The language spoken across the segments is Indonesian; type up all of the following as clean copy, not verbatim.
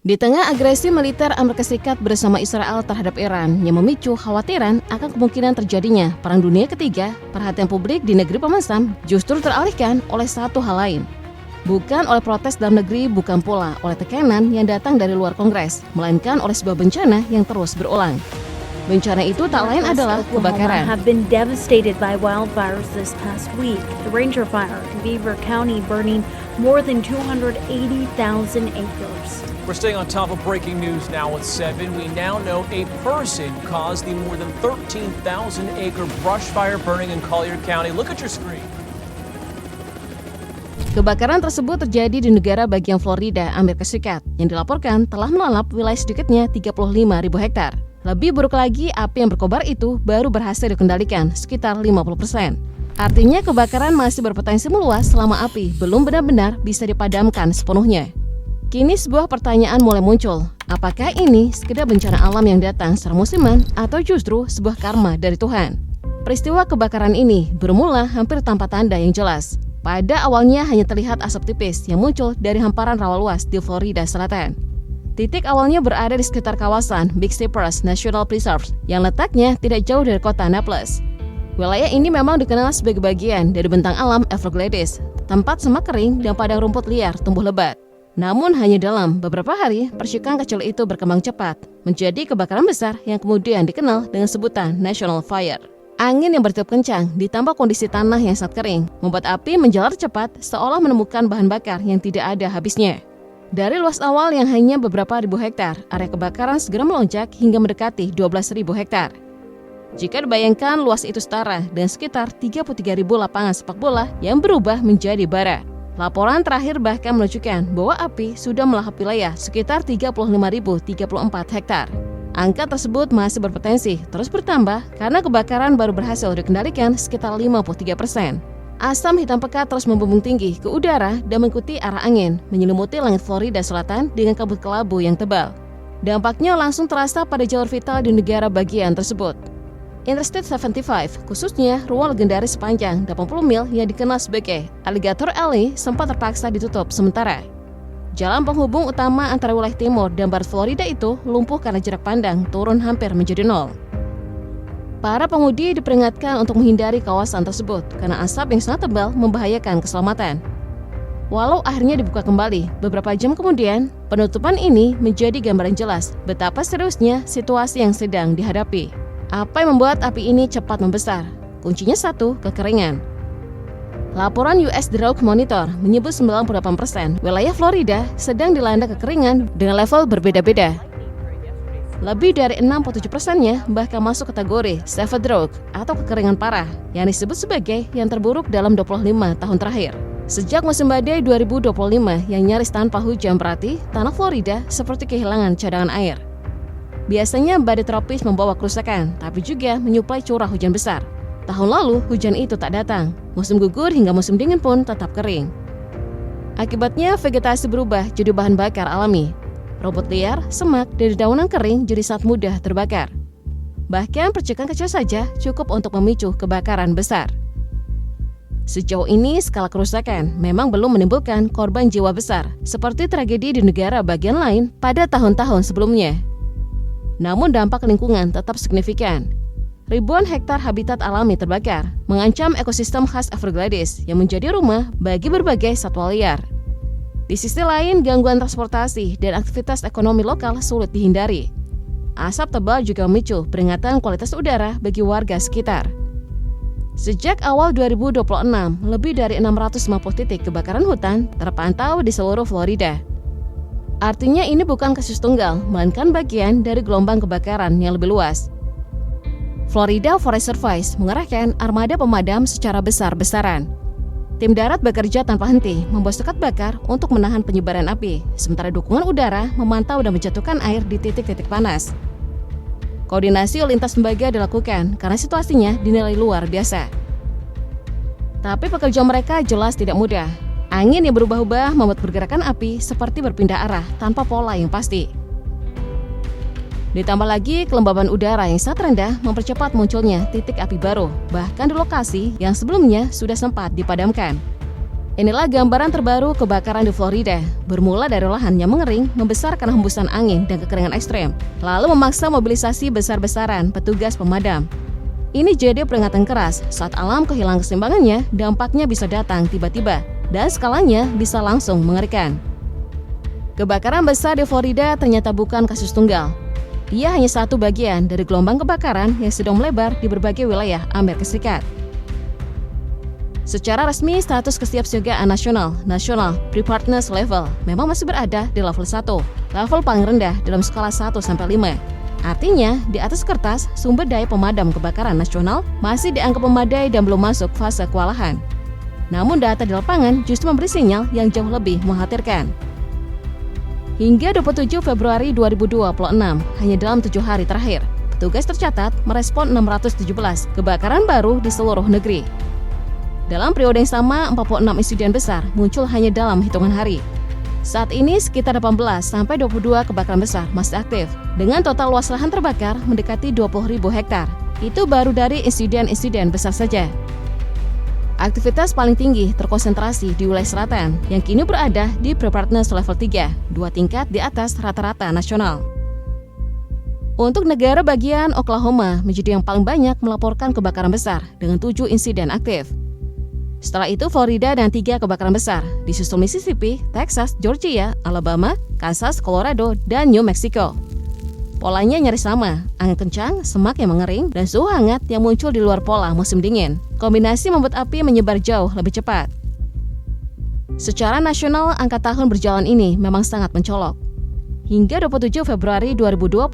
Di tengah agresi militer Amerika Serikat bersama Israel terhadap Iran yang memicu khawatiran akan kemungkinan terjadinya Perang Dunia Ketiga, perhatian publik di negeri pemasam justru teralihkan oleh satu hal lain. Bukan oleh protes dalam negeri, bukan pula oleh tekanan yang datang dari luar Kongres, melainkan oleh sebuah bencana yang terus berulang. Bencana itu tak lain adalah kebakaran. Have been devastated by wildfires this past week. The Ranger Fire in Beaver County burning more than 280,000 acres. We're staying on top of breaking news now at 7. We now know a person caused the more than 13,000-acre brush fire burning in Collier County. Look at your screen. Kebakaran tersebut terjadi di negara bagian Florida, Amerika Serikat, yang dilaporkan telah melalap wilayah sedikitnya 35.000 hektar. Lebih buruk lagi, api yang berkobar itu baru berhasil dikendalikan sekitar 50%. Artinya kebakaran masih berpotensi meluas selama api belum benar-benar bisa dipadamkan sepenuhnya. Kini sebuah pertanyaan mulai muncul, apakah ini sekedar bencana alam yang datang secara musiman atau justru sebuah karma dari Tuhan? Peristiwa kebakaran ini bermula hampir tanpa tanda yang jelas. Pada awalnya hanya terlihat asap tipis yang muncul dari hamparan rawa luas di Florida Selatan. Titik awalnya berada di sekitar kawasan Big Cypress National Preserve yang letaknya tidak jauh dari kota Naples. Wilayah ini memang dikenal sebagai bagian dari bentang alam Everglades, tempat semak kering dan padang rumput liar tumbuh lebat. Namun hanya dalam beberapa hari, percikan kecil itu berkembang cepat, menjadi kebakaran besar yang kemudian dikenal dengan sebutan National Fire. Angin yang bertiup kencang ditambah kondisi tanah yang sangat kering, membuat api menjalar cepat seolah menemukan bahan bakar yang tidak ada habisnya. Dari luas awal yang hanya beberapa ribu hektar, area kebakaran segera melonjak hingga mendekati 12.000 hektar. Jika dibayangkan luas itu setara dengan sekitar 33.000 lapangan sepak bola yang berubah menjadi bara. Laporan terakhir bahkan menunjukkan bahwa api sudah melahap wilayah sekitar 35.034 hektar. Angka tersebut masih berpotensi terus bertambah karena kebakaran baru berhasil dikendalikan sekitar 53%. Asam hitam pekat terus membumbung tinggi ke udara dan mengikuti arah angin, menyelimuti langit Florida Selatan dengan kabut kelabu yang tebal. Dampaknya langsung terasa pada jalur vital di negara bagian tersebut. Interstate 75, khususnya ruang legendaris sepanjang 80 mil yang dikenal sebagai Alligator Alley, sempat terpaksa ditutup sementara. Jalan penghubung utama antara wilayah timur dan barat Florida itu lumpuh karena jarak pandang turun hampir menjadi nol. Para pengemudi diperingatkan untuk menghindari kawasan tersebut karena asap yang sangat tebal membahayakan keselamatan. Walau akhirnya dibuka kembali, beberapa jam kemudian, penutupan ini menjadi gambaran jelas betapa seriusnya situasi yang sedang dihadapi. Apa yang membuat api ini cepat membesar? Kuncinya satu, kekeringan. Laporan US Drought Monitor menyebut 98% wilayah Florida sedang dilanda kekeringan dengan level berbeda-beda. Lebih dari 67%-nya bahkan masuk kategori severe drought atau kekeringan parah yang disebut sebagai yang terburuk dalam 25 tahun terakhir. Sejak musim badai 2025 yang nyaris tanpa hujan berarti tanah Florida seperti kehilangan cadangan air. Biasanya badai tropis membawa kerusakan, tapi juga menyuplai curah hujan besar. Tahun lalu, hujan itu tak datang. Musim gugur hingga musim dingin pun tetap kering. Akibatnya, vegetasi berubah jadi bahan bakar alami. Rumput liar, semak, dan dedaunan kering jadi sangat mudah terbakar. Bahkan percikan kecil saja cukup untuk memicu kebakaran besar. Sejauh ini, skala kerusakan memang belum menimbulkan korban jiwa besar, seperti tragedi di negara bagian lain pada tahun-tahun sebelumnya. Namun dampak lingkungan tetap signifikan. Ribuan hektar habitat alami terbakar, mengancam ekosistem khas Everglades yang menjadi rumah bagi berbagai satwa liar. Di sisi lain, gangguan transportasi dan aktivitas ekonomi lokal sulit dihindari. Asap tebal juga memicu peringatan kualitas udara bagi warga sekitar. Sejak awal 2026, lebih dari 650 titik kebakaran hutan terpantau di seluruh Florida. Artinya ini bukan kasus tunggal, melainkan bagian dari gelombang kebakaran yang lebih luas. Florida Forest Service mengerahkan armada pemadam secara besar-besaran. Tim darat bekerja tanpa henti, membawa sekat bakar untuk menahan penyebaran api, sementara dukungan udara memantau dan menjatuhkan air di titik-titik panas. Koordinasi lintas lembaga dilakukan karena situasinya dinilai luar biasa. Tapi pekerjaan mereka jelas tidak mudah. Angin yang berubah-ubah membuat pergerakan api seperti berpindah arah tanpa pola yang pasti. Ditambah lagi kelembaban udara yang sangat rendah mempercepat munculnya titik api baru, bahkan di lokasi yang sebelumnya sudah sempat dipadamkan. Inilah gambaran terbaru kebakaran di Florida. Bermula dari lahan yang mengering, membesar karena hembusan angin dan kekeringan ekstrem, lalu memaksa mobilisasi besar-besaran petugas pemadam. Ini jadi peringatan keras saat alam kehilangan keseimbangannya, dampaknya bisa datang tiba-tiba, dan skalanya bisa langsung mengerikan. Kebakaran besar di Florida ternyata bukan kasus tunggal. Ia hanya satu bagian dari gelombang kebakaran yang sedang melebar di berbagai wilayah Amerika Serikat. Secara resmi, status kesiapsiagaan nasional Preparedness Level memang masih berada di level 1, level paling rendah dalam skala 1-5. Artinya, di atas kertas, sumber daya pemadam kebakaran nasional masih dianggap memadai dan belum masuk fase kewalahan. Namun data di lapangan justru memberi sinyal yang jauh lebih mengkhawatirkan. Hingga 27 Februari 2026, hanya dalam 7 hari terakhir, petugas tercatat merespon 617 kebakaran baru di seluruh negeri. Dalam periode yang sama, 46 insiden besar muncul hanya dalam hitungan hari. Saat ini sekitar 18-22 kebakaran besar masih aktif, dengan total luas lahan terbakar mendekati 20.000 hektar. Itu baru dari insiden-insiden besar saja. Aktivitas paling tinggi terkonsentrasi di wilayah selatan, yang kini berada di Preparedness Level 3, 2 tingkat di atas rata-rata nasional. Untuk negara bagian Oklahoma menjadi yang paling banyak melaporkan kebakaran besar dengan 7 insiden aktif. Setelah itu Florida dan 3 kebakaran besar, disusul Mississippi, Texas, Georgia, Alabama, Kansas, Colorado, dan New Mexico. Polanya nyaris sama, angin kencang, semak yang mengering, dan suhu hangat yang muncul di luar pola musim dingin. Kombinasi membuat api menyebar jauh lebih cepat. Secara nasional, angka tahun berjalan ini memang sangat mencolok. Hingga 27 Februari 2026,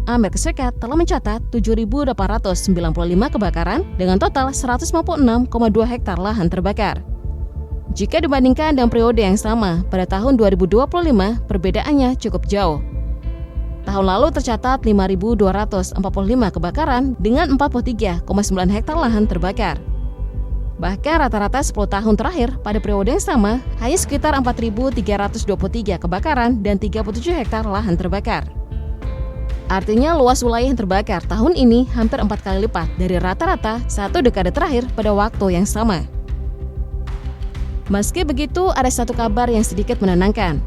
Amerika Serikat telah mencatat 7.895 kebakaran dengan total 156,2 hektar lahan terbakar. Jika dibandingkan dengan periode yang sama pada tahun 2025, perbedaannya cukup jauh. Tahun lalu tercatat 5.245 kebakaran dengan 43,9 hektar lahan terbakar. Bahkan rata-rata 10 tahun terakhir pada periode yang sama hanya sekitar 4.323 kebakaran dan 37 hektar lahan terbakar. Artinya luas wilayah yang terbakar tahun ini hampir 4 kali lipat dari rata-rata 1 dekade terakhir pada waktu yang sama. Meski begitu, ada satu kabar yang sedikit menenangkan.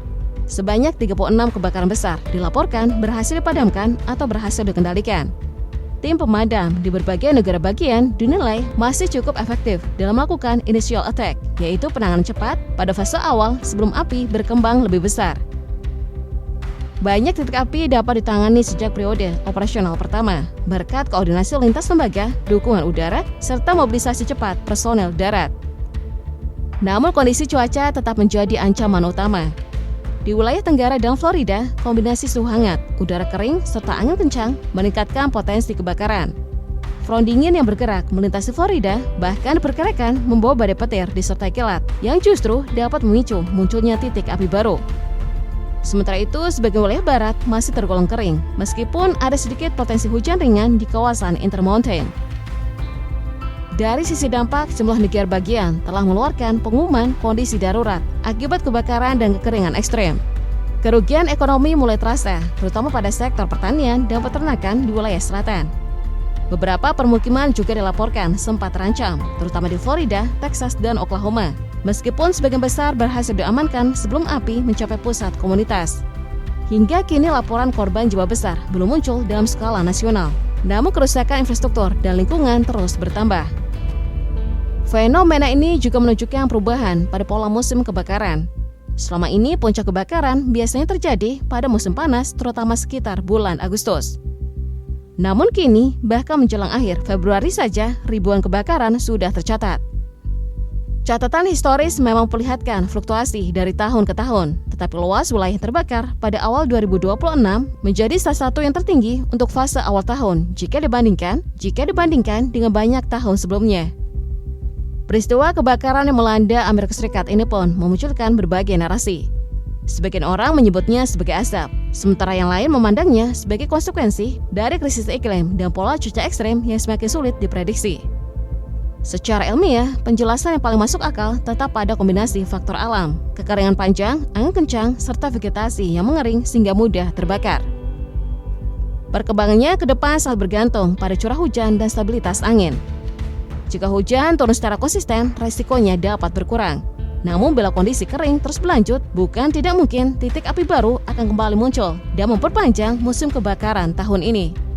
Sebanyak 36 kebakaran besar dilaporkan berhasil dipadamkan atau berhasil dikendalikan. Tim pemadam di berbagai negara bagian dinilai masih cukup efektif dalam melakukan initial attack, yaitu penanganan cepat pada fase awal sebelum api berkembang lebih besar. Banyak titik api dapat ditangani sejak periode operasional pertama, berkat koordinasi lintas lembaga, dukungan udara, serta mobilisasi cepat personel darat. Namun kondisi cuaca tetap menjadi ancaman utama. Di wilayah Tenggara dan Florida, kombinasi suhu hangat, udara kering, serta angin kencang meningkatkan potensi kebakaran. Front dingin yang bergerak melintasi Florida bahkan diperkirakan membawa badai petir disertai kilat yang justru dapat memicu munculnya titik api baru. Sementara itu, sebagian wilayah barat masih tergolong kering, meskipun ada sedikit potensi hujan ringan di kawasan Intermountain. Dari sisi dampak, sejumlah negara bagian telah mengeluarkan pengumuman kondisi darurat akibat kebakaran dan kekeringan ekstrem. Kerugian ekonomi mulai terasa, terutama pada sektor pertanian dan peternakan di wilayah selatan. Beberapa permukiman juga dilaporkan sempat terancam, terutama di Florida, Texas, dan Oklahoma. Meskipun sebagian besar berhasil diamankan sebelum api mencapai pusat komunitas. Hingga kini laporan korban jiwa besar belum muncul dalam skala nasional. Namun kerusakan infrastruktur dan lingkungan terus bertambah. Fenomena ini juga menunjukkan perubahan pada pola musim kebakaran. Selama ini puncak kebakaran biasanya terjadi pada musim panas, terutama sekitar bulan Agustus. Namun kini, bahkan menjelang akhir Februari saja, ribuan kebakaran sudah tercatat. Catatan historis memang memperlihatkan fluktuasi dari tahun ke tahun, tetapi luas wilayah yang terbakar pada awal 2026 menjadi salah satu yang tertinggi untuk fase awal tahun jika dibandingkan dengan banyak tahun sebelumnya. Peristiwa kebakaran yang melanda Amerika Serikat ini pun memunculkan berbagai narasi. Sebagian orang menyebutnya sebagai asap, sementara yang lain memandangnya sebagai konsekuensi dari krisis iklim dan pola cuaca ekstrem yang semakin sulit diprediksi. Secara ilmiah, penjelasan yang paling masuk akal tetap pada kombinasi faktor alam, kekeringan panjang, angin kencang, serta vegetasi yang mengering sehingga mudah terbakar. Perkembangannya ke depan sangat bergantung pada curah hujan dan stabilitas angin. Jika hujan turun secara konsisten, resikonya dapat berkurang. Namun bila kondisi kering terus berlanjut, bukan tidak mungkin titik api baru akan kembali muncul dan memperpanjang musim kebakaran tahun ini.